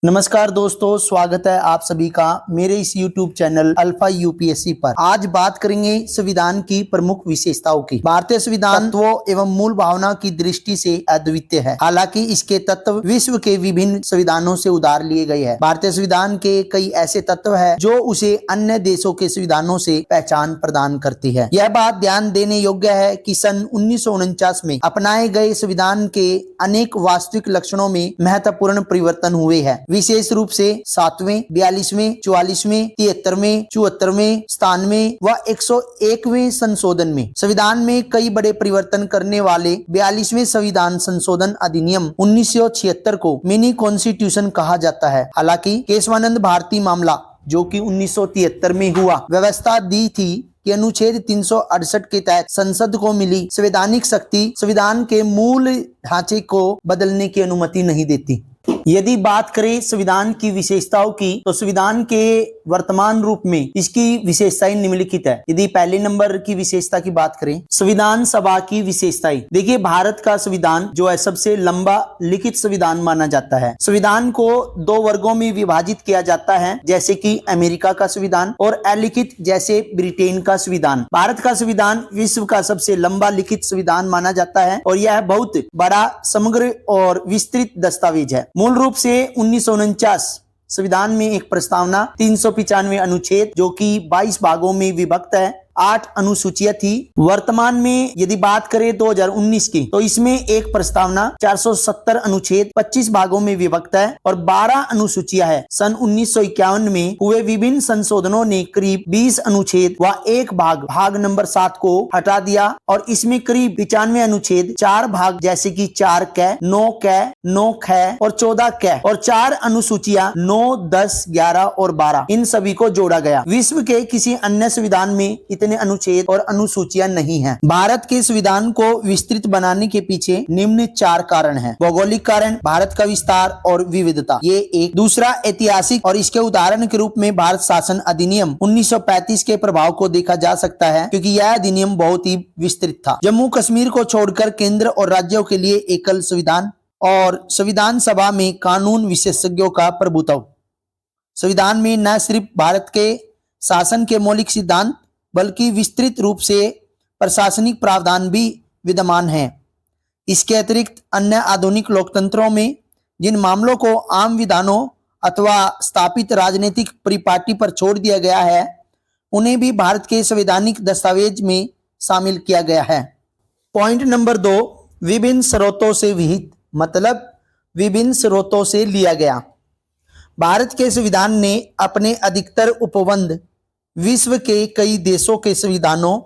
नमस्कार दोस्तों, स्वागत है आप सभी का मेरे इस YouTube चैनल अल्फा यूपीएससी पर। आज बात करेंगे संविधान की प्रमुख विशेषताओं की। भारतीय संविधान तत्वों एवं मूल भावना की दृष्टि से अद्वितीय है। हालांकि इसके तत्व विश्व के विभिन्न संविधानों से उधार लिए गए हैं। भारतीय संविधान के कई ऐसे तत्व है जो उसे अन्य देशों के संविधानों से पहचान प्रदान करती है। यह बात ध्यान देने योग्य है कि सन 1949 में अपनाए गए संविधान के अनेक वास्तविक लक्षणों में महत्वपूर्ण परिवर्तन हुए हैं। विशेष रूप से 7वें, 42वें, 44वें, 73वें, 74वें, 97वें व 101वें संशोधन में संविधान में कई बड़े परिवर्तन करने वाले 42वें संविधान संशोधन अधिनियम 1976 को मिनी कॉन्स्टिट्यूशन कहा जाता है। हालांकि केशवानंद भारती मामला जो कि 1973 में हुआ, व्यवस्था दी थी कि अनुच्छेद 368 के तहत संसद को मिली संवैधानिक शक्ति संविधान के मूल ढांचे को बदलने की अनुमति नहीं देती। यदि बात करें संविधान की विशेषताओं की, तो संविधान के वर्तमान रूप में इसकी विशेषताएं निम्नलिखित है। यदि पहले नंबर की विशेषता की बात करें, संविधान सभा की विशेषताएं। देखिए, भारत का संविधान जो है सबसे लंबा लिखित संविधान माना जाता है। संविधान को दो वर्गों में विभाजित किया जाता है, जैसे कि अमेरिका का संविधान और अलिखित जैसे ब्रिटेन का संविधान। भारत का संविधान विश्व का सबसे लंबा लिखित संविधान माना जाता है और यह बहुत बड़ा, समग्र और विस्तृत दस्तावेज है। मूल रूप से 1949 संविधान में एक प्रस्तावना, 395 अनुच्छेद जो कि 22 भागों में विभक्त है, 8 अनुसूचियां थी। वर्तमान में यदि बात करें 2019 की, तो इसमें एक प्रस्तावना 470 अनुच्छेद 25 भागों में विभक्त है और 12 अनुसूचियां है। सन 1951 में हुए विभिन्न संशोधनों ने करीब 20 अनुच्छेद व एक भाग नंबर 7 को हटा दिया और इसमें करीब 95 अनुच्छेद, 4 भाग जैसे कि 4 क, 9 क, 9 ख और 14 क और 4 अनुसूचियां 9, 10, 11 और 12, इन सभी को जोड़ा गया। विश्व के किसी अन्य संविधान में इतने अनुच्छेद और अनुसूचियां नहीं हैं। भारत के संविधान को विस्तृत बनाने के पीछे निम्न 4 कारण हैं। भौगोलिक कारण, भारत का विस्तार और विविधता, ये एक। दूसरा ऐतिहासिक, और इसके उदाहरण के रूप में भारत शासन अधिनियम 1935 के प्रभाव को देखा जा सकता है, क्योंकि यह अधिनियम बहुत ही विस्तृत था। जम्मू कश्मीर को छोड़कर केंद्र और राज्यों के लिए एकल संविधान और संविधान सभा में कानून विशेषज्ञों का प्रभुत्व। संविधान में न सिर्फ भारत के शासन के मौलिक सिद्धांत बल्कि विस्तृत रूप से प्रशासनिक प्रावधान भी विद्यमान हैं। इसके अतिरिक्त अन्य आधुनिक लोकतंत्रों में जिन मामलों को आम विधानों अथवा स्थापित राजनीतिक परिपाटी पर छोड़ दिया गया है, उन्हें भी भारत के संवैधानिक दस्तावेज में शामिल किया गया है। पॉइंट नंबर 2, विभिन्न स्रोतों से विहित, मतलब विभिन्न स्रोतों से लिया गया। भारत के संविधान ने अपने अधिकतर उपबंध विश्व के कई देशों के संविधानों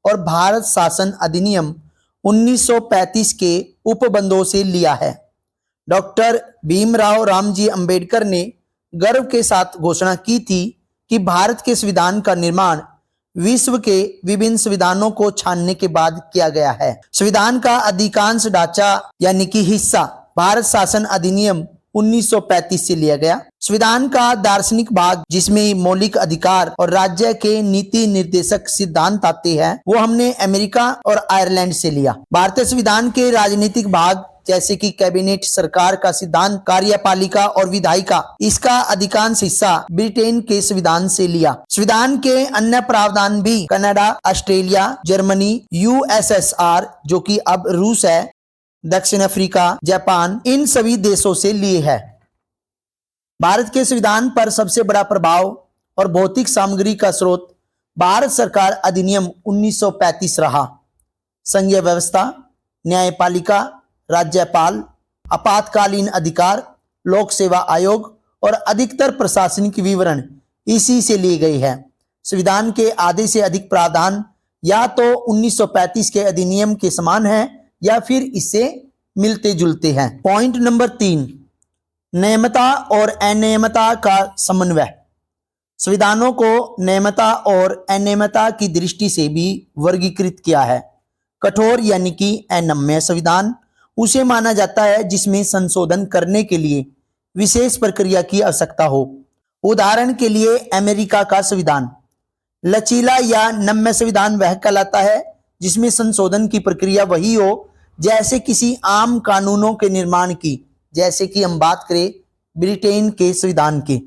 और भारत शासन अधिनियम 1935 के उपबंधों से लिया है। डॉक्टर भीमराव रामजी अंबेडकर ने गर्व के साथ घोषणा की थी कि भारत के संविधान का निर्माण विश्व के विभिन्न संविधानों को छानने के बाद किया गया है। संविधान का अधिकांश ढांचा यानी कि हिस्सा भारत शासन अधिनियम 1935 से लिया गया। संविधान का दार्शनिक भाग, जिसमें मौलिक अधिकार और राज्य के नीति निर्देशक सिद्धांत आते हैं, वो हमने अमेरिका और आयरलैंड से लिया। भारतीय संविधान के राजनीतिक भाग, जैसे कि कैबिनेट, सरकार का सिद्धांत, कार्यपालिका और विधायिका, इसका अधिकांश हिस्सा ब्रिटेन के संविधान से लिया। संविधान के अन्य प्रावधान भी कनाडा, ऑस्ट्रेलिया, जर्मनी, यूएसएसआर जो कि अब रूस है, दक्षिण अफ्रीका, जापान, इन सभी देशों से लिए है। भारत के संविधान पर सबसे बड़ा प्रभाव और भौतिक सामग्री का स्रोत भारत सरकार अधिनियम 1935 रहा। संघीय व्यवस्था, न्यायपालिका, राज्यपाल, आपातकालीन अधिकार, लोक सेवा आयोग और अधिकतर प्रशासनिक विवरण इसी से लिए गए हैं। संविधान के आधे से अधिक प्रावधान या तो 1935 के अधिनियम के समान है या फिर इससे मिलते जुलते हैं। पॉइंट नंबर 3, नियमता और अनियमता का समन्वय। संविधानों को नियमता और अनियमता की दृष्टि से भी वर्गीकृत किया है। कठोर यानी कि अनम्य संविधान उसे माना जाता है जिसमें संशोधन करने के लिए विशेष प्रक्रिया की आवश्यकता हो। उदाहरण के लिए अमेरिका का संविधान। लचीला या नम्य संविधान वह कहलाता है जिसमें संशोधन की प्रक्रिया वही हो जैसे किसी आम कानूनों के निर्माण की, जैसे कि हम बात करें ब्रिटेन के संविधान के।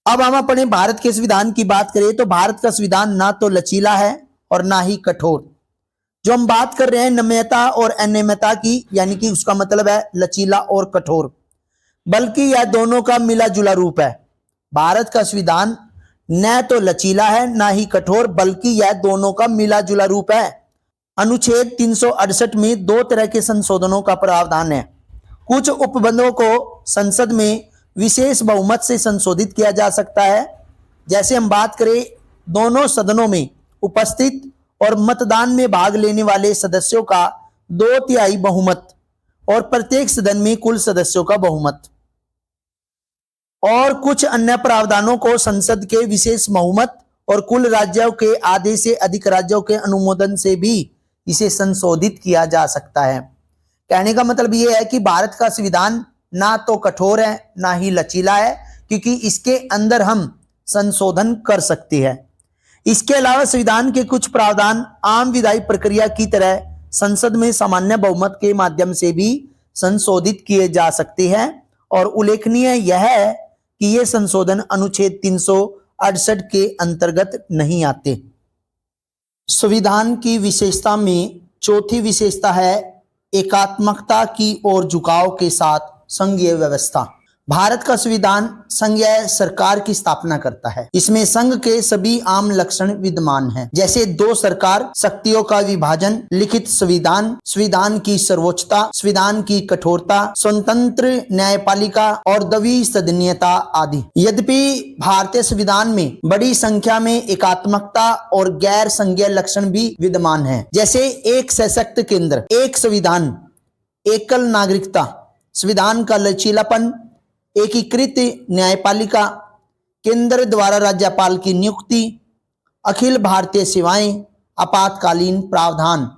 अब हम अपने भारत के संविधान की बात करें तो भारत का संविधान ना तो लचीला है और ना ही कठोर। जो हम बात कर रहे हैं नम्यता और अनियमितता की, यानी कि उसका मतलब है लचीला और कठोर, बल्कि यह दोनों का मिला जुला रूप है। भारत का संविधान न तो लचीला है ना ही कठोर, बल्कि यह दोनों का मिला जुला रूप है। अनुच्छेद 368 में दो तरह के संशोधनों का प्रावधान है। कुछ उपबंधों को संसद में विशेष बहुमत से संशोधित किया जा सकता है। जैसे हम बात करें दोनों सदनों में उपस्थित और मतदान में भाग लेने वाले सदस्यों का 2/3 बहुमत और प्रत्येक सदन में कुल सदस्यों का बहुमत। और कुछ अन्य प्रावधानों को संसद के विशेष बहुमत और कुल राज्यों के आधे से अधिक राज्यों के अनुमोदन से भी इसे संशोधित किया जा सकता है। कहने का मतलब यह है कि भारत का संविधान ना तो कठोर है ना ही लचीला है, क्योंकि इसके अंदर हम संशोधन कर सकते हैं। इसके अलावा संविधान के कुछ प्रावधान आम विधायी प्रक्रिया की तरह संसद में सामान्य बहुमत के माध्यम से भी संशोधित किए जा सकते हैं। और उल्लेखनीय यह है कि ये संशोधन अनुच्छेद 368 के अंतर्गत नहीं आते। संविधान की विशेषता में चौथी विशेषता है एकात्मकता की ओर झुकाव के साथ संघीय व्यवस्था। भारत का संविधान संघीय सरकार की स्थापना करता है। इसमें संघ के सभी आम लक्षण विद्यमान हैं, जैसे दो सरकार, शक्तियों का विभाजन, लिखित संविधान, संविधान की सर्वोच्चता, संविधान की कठोरता, स्वतंत्र न्यायपालिका और द्विसदनीयता आदि। यद्यपि भारतीय संविधान में बड़ी संख्या में एकात्मकता और गैर संघीय लक्षण भी विद्यमान है, जैसे एक सशक्त केंद्र, एक संविधान, एकल नागरिकता, संविधान का लचीलापन, एकीकृत न्यायपालिका, केंद्र द्वारा राज्यपाल की नियुक्ति, अखिल भारतीय सेवाएं, आपातकालीन प्रावधान,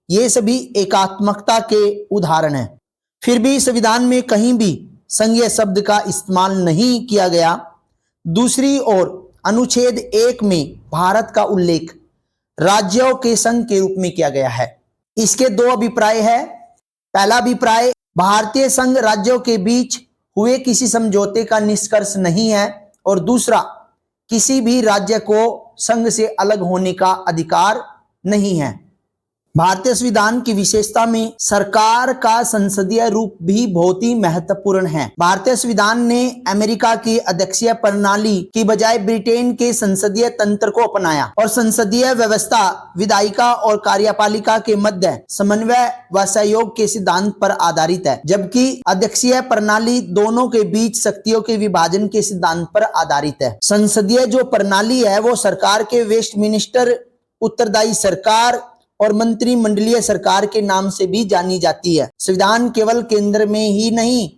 ये सभी एकात्मकता के उदाहरण हैं। फिर भी संविधान में कहीं भी संघीय शब्द का इस्तेमाल नहीं किया गया। दूसरी ओर अनुच्छेद 1 में भारत का उल्लेख राज्यों के संघ के रूप में किया गया है। इसके दो अभिप्राय है। पहला अभिप्राय, भारतीय संघ राज्यों के बीच हुए किसी समझौते का निष्कर्ष नहीं है, और दूसरा, किसी भी राज्य को संघ से अलग होने का अधिकार नहीं है। भारतीय संविधान की विशेषता में सरकार का संसदीय रूप भी बहुत ही महत्वपूर्ण है। भारतीय संविधान ने अमेरिका की अध्यक्षीय प्रणाली की बजाय ब्रिटेन के संसदीय तंत्र को अपनाया, और संसदीय व्यवस्था विधायिका और कार्यपालिका के मध्य समन्वय व सहयोग के सिद्धांत पर आधारित है, जबकि अध्यक्षीय प्रणाली दोनों के बीच शक्तियों के विभाजन के सिद्धांत पर आधारित है। संसदीय जो प्रणाली है वो सरकार के वेस्टमिनिस्टर, उत्तरदायी सरकार और मंत्रिमंडलीय सरकार के नाम से भी जानी जाती है। संविधान केवल केंद्र में ही नहीं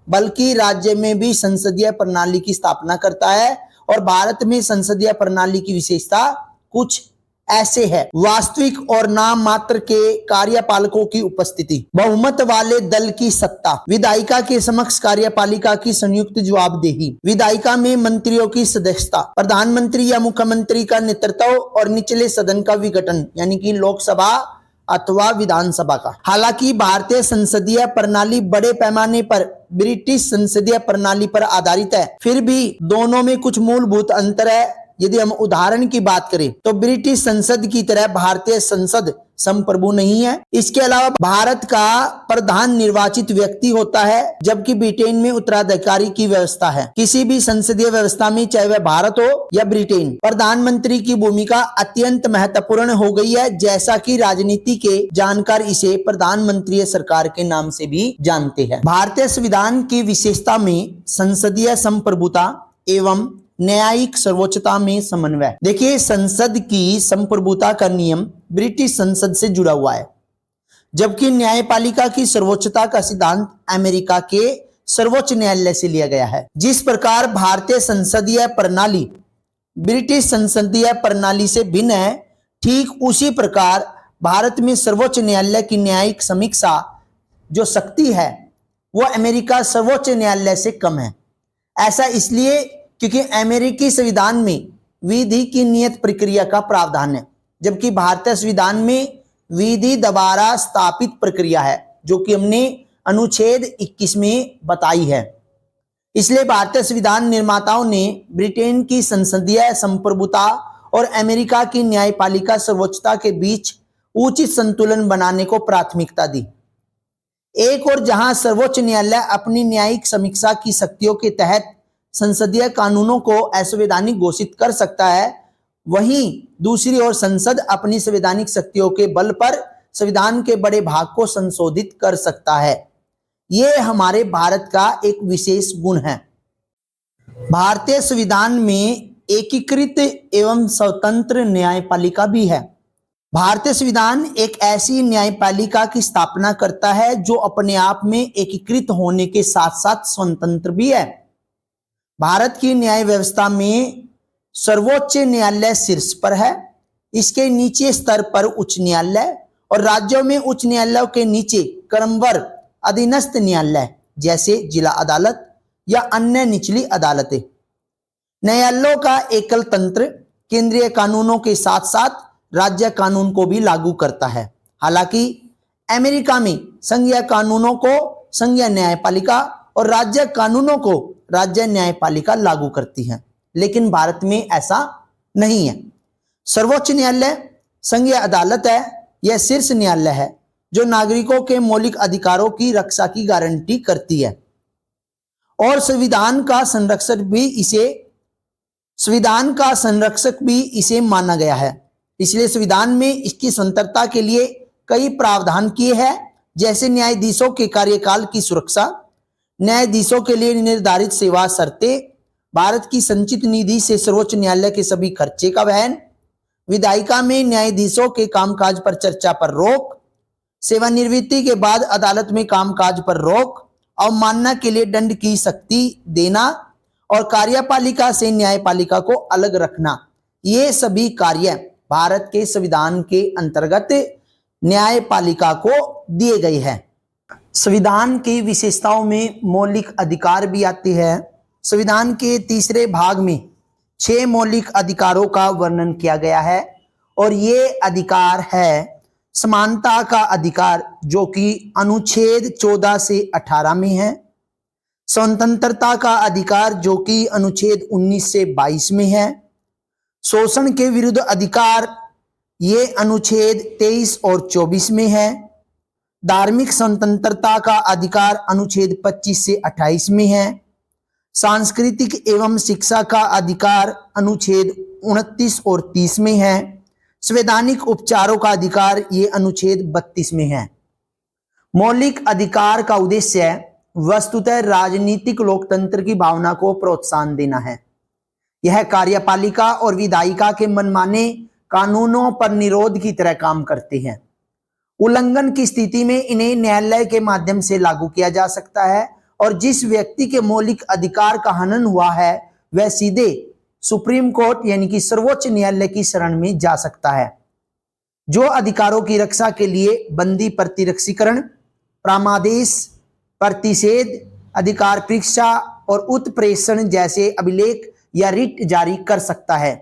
बल्कि राज्य में भी संसदीय प्रणाली की स्थापना करता है, और भारत में संसदीय प्रणाली की विशेषता कुछ ऐसे है। वास्तविक और नाम मात्र के कार्यपालकों की उपस्थिति, बहुमत वाले दल की सत्ता, विधायिका के समक्ष कार्यपालिका की संयुक्त जवाबदेही, विधायिका में मंत्रियों की सदस्यता, प्रधानमंत्री या मुख्यमंत्री का नेतृत्व और निचले सदन का विघटन, यानी कि लोकसभा अथवा विधानसभा का। हालांकि भारतीय संसदीय प्रणाली बड़े पैमाने पर ब्रिटिश संसदीय प्रणाली पर आधारित है, फिर भी दोनों में कुछ मूलभूत अंतर है। यदि हम उदाहरण की बात करें तो ब्रिटिश संसद की तरह भारतीय संसद संप्रभु नहीं है। इसके अलावा भारत का प्रधान निर्वाचित व्यक्ति होता है, जबकि ब्रिटेन में उत्तराधिकारी की व्यवस्था है। किसी भी संसदीय व्यवस्था में, चाहे वह भारत हो या ब्रिटेन, प्रधानमंत्री की भूमिका अत्यंत महत्वपूर्ण हो गई है, जैसा कि राजनीति के जानकार इसे प्रधानमंत्री सरकार के नाम से भी जानते हैं। भारतीय संविधान की विशेषता में संसदीय संप्रभुता एवं न्यायिक सर्वोच्चता में समन्वय। देखिए, संसद की संप्रभुता का नियम ब्रिटिश संसद से जुड़ा हुआ है, जबकि न्यायपालिका की सर्वोच्चता का सिद्धांत अमेरिका के सर्वोच्च न्यायालय से लिया गया है। जिस प्रकार भारतीय संसदीय प्रणाली ब्रिटिश संसदीय प्रणाली से भिन्न है, ठीक उसी प्रकार भारत में सर्वोच्च न्यायालय की न्यायिक समीक्षा जो शक्ति है वो अमेरिका सर्वोच्च न्यायालय से कम है। ऐसा इसलिए क्योंकि अमेरिकी संविधान में विधि की नियत प्रक्रिया का प्रावधान है, जबकि भारतीय संविधान में विधि द्वारा स्थापित प्रक्रिया है, जो कि हमने अनुच्छेद 21 में बताई है। इसलिए भारतीय संविधान निर्माताओं ने ब्रिटेन की संसदीय संप्रभुता और अमेरिका की न्यायपालिका सर्वोच्चता के बीच उचित संतुलन बनाने को प्राथमिकता दी। एक और जहां सर्वोच्च न्यायालय अपनी न्यायिक समीक्षा की शक्तियों के तहत संसदीय कानूनों को असंवैधानिक घोषित कर सकता है, वहीं दूसरी ओर संसद अपनी संवैधानिक शक्तियों के बल पर संविधान के बड़े भाग को संशोधित कर सकता है। यह हमारे भारत का एक विशेष गुण है। भारतीय संविधान में एकीकृत एवं स्वतंत्र न्यायपालिका भी है। भारतीय संविधान एक ऐसी न्यायपालिका की स्थापना करता है जो अपने आप में एकीकृत होने के साथ साथ स्वतंत्र भी है। भारत की न्याय व्यवस्था में सर्वोच्च न्यायालय शीर्ष पर है, इसके नीचे स्तर पर उच्च न्यायालय और राज्यों में उच्च न्यायालयों के नीचे क्रमवार अधीनस्थ न्यायालय जैसे जिला अदालत या अन्य निचली अदालतें। न्यायालयों का एकल तंत्र केंद्रीय कानूनों के साथ साथ राज्य कानून को भी लागू करता है। हालांकि अमेरिका में संघीय कानूनों को संघीय न्यायपालिका और राज्य कानूनों को राज्य न्यायपालिका लागू करती है, लेकिन भारत में ऐसा नहीं है। सर्वोच्च न्यायालय संघीय अदालत है, यह शीर्ष न्यायालय है जो नागरिकों के मौलिक अधिकारों की रक्षा की गारंटी करती है और संविधान का संरक्षक भी इसे माना गया है। इसलिए संविधान में इसकी स्वतंत्रता के लिए कई प्रावधान किए हैं, जैसे न्यायाधीशों के कार्यकाल की सुरक्षा, न्यायाधीशों के लिए निर्धारित सेवा शर्तें, भारत की संचित निधि से सर्वोच्च न्यायालय के सभी खर्चे का वहन, विधायिका में न्यायाधीशों के कामकाज पर चर्चा पर रोक, सेवानिवृत्ति के बाद अदालत में कामकाज पर रोक, अवमानना के लिए दंड की शक्ति देना और कार्यपालिका से न्यायपालिका को अलग रखना, ये सभी कार्य भारत के संविधान के अंतर्गत न्यायपालिका को दिए गए हैं। संविधान की विशेषताओं में मौलिक अधिकार भी आती है। संविधान के तीसरे भाग में 6 मौलिक अधिकारों का वर्णन किया गया है और ये अधिकार है समानता का अधिकार जो कि अनुच्छेद 14 से 18 में है, स्वतंत्रता का अधिकार जो कि अनुच्छेद 19 से 22 में है, शोषण के विरुद्ध अधिकार ये अनुच्छेद 23 और 24 में है, धार्मिक स्वतंत्रता का अधिकार अनुच्छेद 25 से 28 में है, सांस्कृतिक एवं शिक्षा का अधिकार अनुच्छेद 29 और 30 में है, संवैधानिक उपचारों का अधिकार ये अनुच्छेद 32 में है। मौलिक अधिकार का उद्देश्य वस्तुतः राजनीतिक लोकतंत्र की भावना को प्रोत्साहन देना है। यह कार्यपालिका और विधायिका के मनमाने कानूनों पर निरोध की तरह काम करते हैं। उल्लंघन की स्थिति में इन्हें न्यायालय के माध्यम से लागू किया जा सकता है और जिस व्यक्ति के मौलिक अधिकार का हनन हुआ है वह सीधे सुप्रीम कोर्ट यानी कि सर्वोच्च न्यायालय की शरण में जा सकता है, जो अधिकारों की रक्षा के लिए बंदी प्रतिरक्षीकरण, प्रामादेश, प्रतिषेध, अधिकार परीक्षा और उत्प्रेषण जैसे अभिलेख या रिट जारी कर सकता है।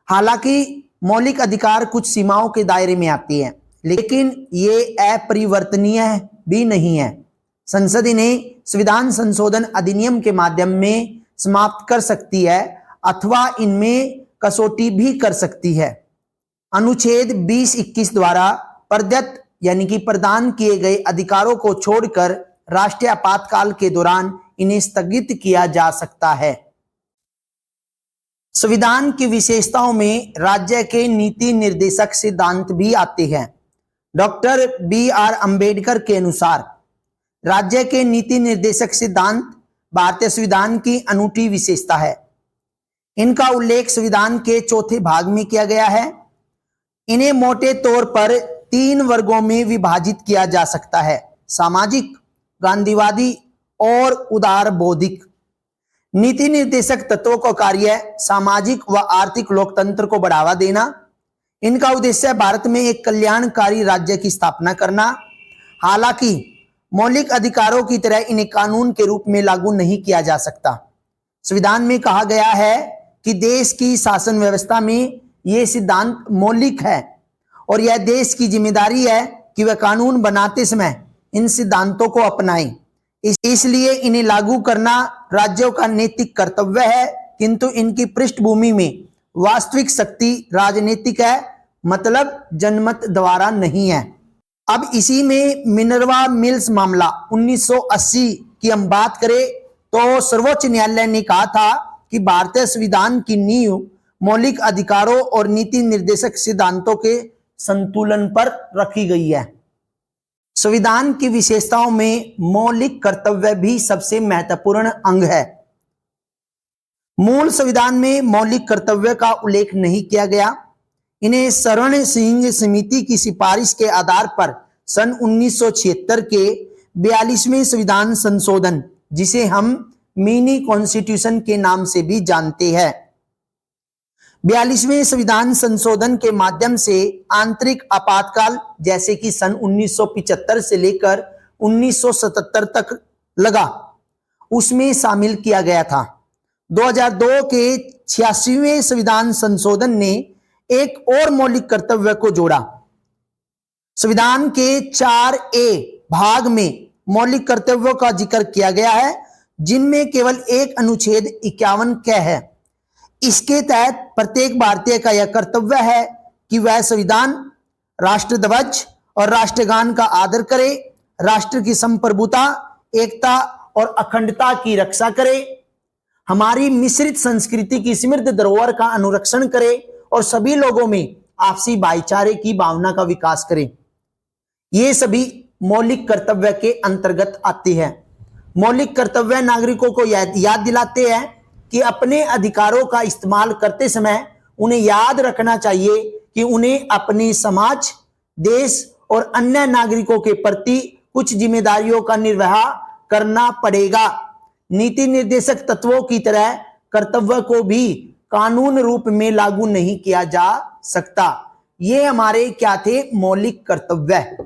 हालांकि मौलिक अधिकार कुछ सीमाओं के दायरे में आती है, लेकिन ये अपरिवर्तनीय भी नहीं है। संसद इन्हें संविधान संशोधन अधिनियम के माध्यम में समाप्त कर सकती है अथवा इनमें कसौटी भी कर सकती है। अनुच्छेद 20-21 द्वारा प्रदत्त यानी कि प्रदान किए गए अधिकारों को छोड़कर राष्ट्रीय आपातकाल के दौरान इन्हें स्थगित किया जा सकता है। संविधान की विशेषताओं में राज्य के नीति निर्देशक सिद्धांत भी आते हैं। डॉक्टर BR अंबेडकर के अनुसार राज्य के नीति निर्देशक सिद्धांत भारतीय संविधान की अनूठी विशेषता है। इनका उल्लेख संविधान के चौथे भाग में किया गया है। इन्हें मोटे तौर पर 3 वर्गों में विभाजित किया जा सकता है: सामाजिक, गांधीवादी और उदार बौद्धिक। नीति निर्देशक तत्वों का कार्य सामाजिक व आर्थिक लोकतंत्र को बढ़ावा देना। इनका उद्देश्य भारत में एक कल्याणकारी राज्य की स्थापना करना। हालांकि मौलिक अधिकारों की तरह इन्हें कानून के रूप में लागू नहीं किया जा सकता। संविधान में कहा गया है कि देश की शासन व्यवस्था में ये सिद्धांत मौलिक है और यह देश की जिम्मेदारी है कि वह कानून बनाते समय इन सिद्धांतों को अपनाएं। इसलिए इन्हें लागू करना राज्यों का नैतिक कर्तव्य है, किंतु इनकी पृष्ठभूमि में वास्तविक शक्ति राजनीतिक है, मतलब जनमत द्वारा नहीं है। अब इसी में मिनर्वा मिल्स मामला 1980 की हम बात करें तो सर्वोच्च न्यायालय ने कहा था कि भारतीय संविधान की नींव मौलिक अधिकारों और नीति निर्देशक सिद्धांतों के संतुलन पर रखी गई है। संविधान की विशेषताओं में मौलिक कर्तव्य भी सबसे महत्वपूर्ण अंग है। मूल संविधान में मौलिक कर्तव्य का उल्लेख नहीं किया गया। इन्हें शरण सिंह समिति की सिफारिश के आधार पर सन 1976 के 42वें संविधान संशोधन, जिसे हम मिनी कॉन्स्टिट्यूशन के नाम से भी जानते हैं, 42वें संविधान संशोधन के माध्यम से आंतरिक आपातकाल, जैसे कि सन 1975 से लेकर 1977 तक लगा, उसमें शामिल किया गया था। 2002 के 86वें संविधान संशोधन ने एक और मौलिक कर्तव्य को जोड़ा। संविधान के 4A भाग में मौलिक कर्तव्यों का जिक्र किया गया है, जिनमें केवल एक अनुच्छेद 51 क है। इसके तहत प्रत्येक भारतीय का यह कर्तव्य है कि वह संविधान, राष्ट्रध्वज और राष्ट्रगान का आदर करे, राष्ट्र की संप्रभुता, एकता और अखंडता की रक्षा करे, हमारी मिश्रित संस्कृति की समृद्ध धरोहर का अनुरक्षण करे और सभी लोगों में आपसी भाईचारे की भावना का विकास करे। ये सभी मौलिक कर्तव्य के अंतर्गत आते हैं। मौलिक कर्तव्य नागरिकों को याद दिलाते हैं कि अपने अधिकारों का इस्तेमाल करते समय उन्हें याद रखना चाहिए कि उन्हें अपने समाज, देश और अन्य नागरिकों के प्रति कुछ जिम्मेदारियों का निर्वाह करना पड़ेगा। नीति निर्देशक तत्वों की तरह कर्तव्य को भी कानून रूप में लागू नहीं किया जा सकता। ये हमारे क्या थे? मौलिक कर्तव्य।